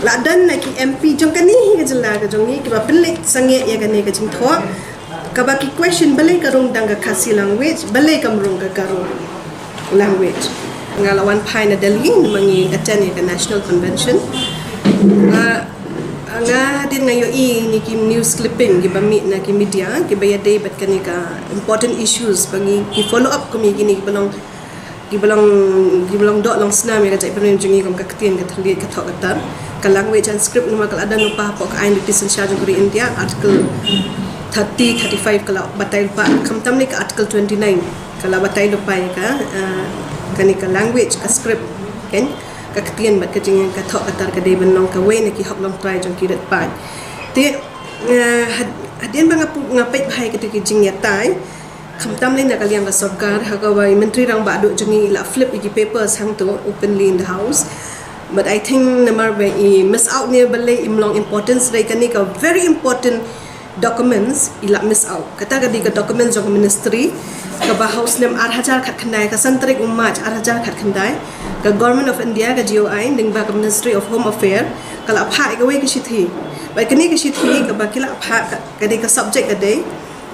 ladan na ki MP jong kani ke jela ke jong ni ki ba pelik sange ya kani ke jing tho ka ba ki question balai ka rong dang ka Khasi language balai kam rong ka karo language ngalawan pai na Delhi mangi attend ya national convention nga din ngayo ni ki news clipping ki ba mi na ki media ki ba ya day bat kani ka important issues bangi ki follow up ko mi gini ki belong dok long senam ya jai penem jungi kom ka Ktien ka thali ka thok katar ka language and script nama kal ada no pa pok ain di Pynshai juri India article 30 35 kalau batai pa kam tam ni ka article 29 kalau batai do pa ka kani ka language ka script kan ka Ktien bat ka jing ka thok katar ka dei benong ka we ni ki hok long try jong ki dat pa ti hadien bang ngapai bhai ka ti jing ya tai kham tam le na kaliang ka sarkar ha ka wai menteri rang ba do jungi la flip iki papers hang to openly in the house but I think namar ba miss out ni balai imlong importance dai kani ka very important documents ila miss out kata ka di ka documents jong ministry ka ba house nem 8000 khat khandai ka santrik ummaj 8000 khat khandai ka government of India ka GOI ding ba ka ministry of home affair kala pha ka we ka shithi ba kani ka shithi ka ba kila pha ka di ka subject ka dai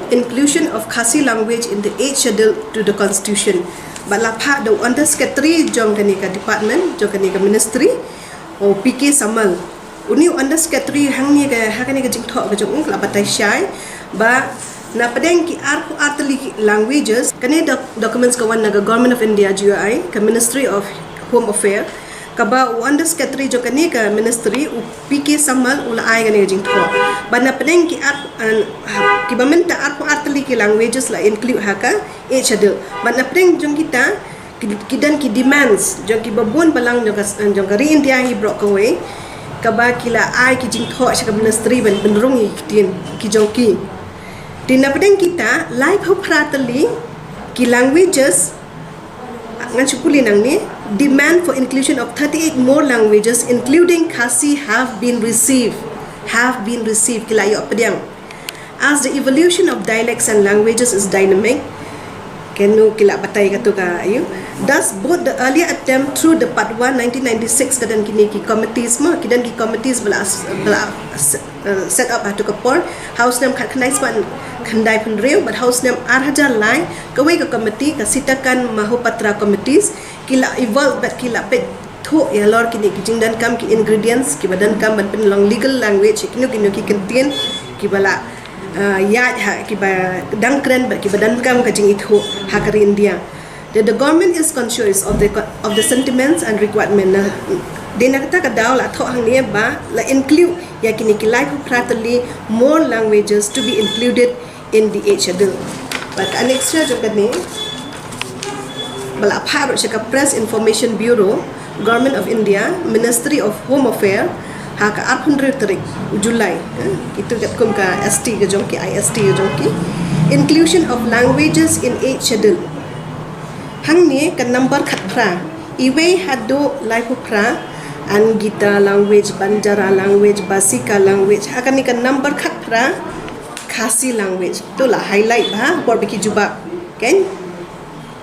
inclusion of Khasi language in the 8th schedule to the constitution bala pha do under secretary jong kani ka department jong kani ka ministry o PK Samal uni under secretary Hangne ka hakani ka jingtho ka jong la batai shai ba na padeng ki artali languages kani documents ka wan na government of India GOI ka ministry of home affair ka ba under secretary jong kani ka ministry u PK Samal ula ai kani ka jingtho ba na padeng ki ki bamenta artali ki languages la include haka 8 schedule ba na padeng jong kita kidan ki demands jong ki babon balang jong ka ri India hi bro ka we ka ba kila ai ki jing tho sa ministry ban benrung hi Ktien ki jong ki tin na padeng kita live ho pratali ki languages ngan chupuli nang ni demand for inclusion of 38 more languages including Khasi have been received kila yo padeng as the evolution of dialects and languages is dynamic kenu kila batai ka tu ka ayu thus both the earlier attempt through the part 1 1996 kadan kini ki committees ma kidan ki committees bala set up atu kapor house nam khanai span khandai pun reu but house nam arhaja lai ka we ka committee ka sitakan mahopatra committees kila evolve but kila pet tho Halor kini ki jingdan kam ki ingredients ki badan kam ban pen long legal language kinu ki Ktien ki bala ya ki ba dang kren ba ki badan kam ka jing itho hakari India the government is conscious of the sentiments and requirement na dena kata ka daw la tho hang ne ba la include ya kini ki like pratali more languages to be included in the 8th schedule but annexure jo kani bala pha ka press information bureau government of India ministry of home affair ha ka 800 tarik Julai itu kat kum ka ST ke jongki IST ke jongki inclusion of languages in 8th schedule hang ni ka number khat phra iwe hado life phra an gita language banjara language basika language ha kan ni ka number khat phra Khasi language to la highlight ba por biki juba kan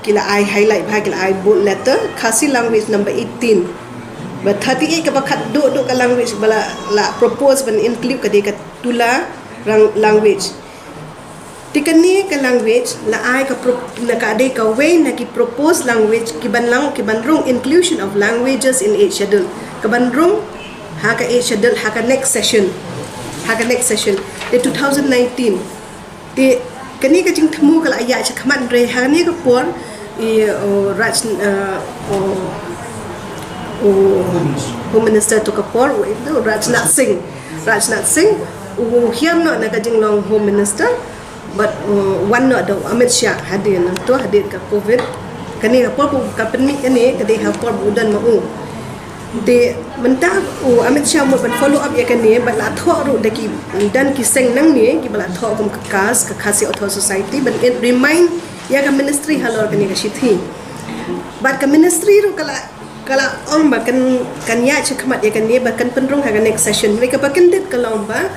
kila I highlight ba kila I bold letter Khasi language number 18 but 38 ka bakat do ka language bala la propose ban include ka de ka tula language tikani ka language la ai ka na ka de ka way na ki propose language ki banrung inclusion of languages in 8th schedule ka banrung ha ka 8th schedule ha ka next session the 2019 de kani ka jing thmu ka la ya cha khaman re ha ni ka por raj Home Minister to Kapor Rajnath Singh hiam no na kajing long Home Minister but one no do Amit Shah hadir ka COVID kani kapor ka penmi kani kadi kapor budan mau de mentah Amit Shah mo ban follow up ya kani but la tho ru daki dan ki seng nang ni ki bala tho kum ka Khasi author society but it remind ya ka ministry Halor kani ka shithi but ka ministry ru kala om ba kan ya chakmat ya kan ni ba kan penrung ha next session mereka ba kan dit kalau ba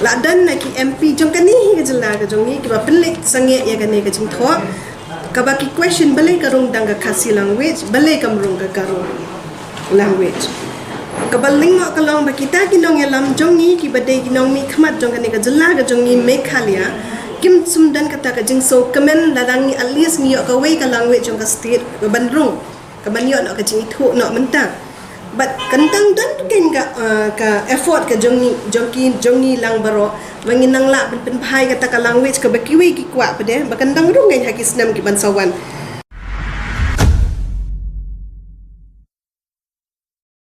la dan na ki MP jong kan ni ga jela ga jong ni ki ba penlik sange ya kan ni ga jing tho ka ba ki question balai ka rong dang ga Khasi language balai kam rong ga karo language kabaling mo kalong bakita kinong yalam jongi ki badai kinong mi khmat jong kani ka jula ga jongi mekhalia kim sumdan kata ka jing so kamen ladangi at least mi ka wei ka langwe jong ka state ka bandrung ka banyo no ka jing thu no mentang but kentang dan ken ka effort ka jongi lang baro manginang la pen phai kata ka language ka bakiwi ki kwa pade bakandang rung ngai hakis nam ki bansawan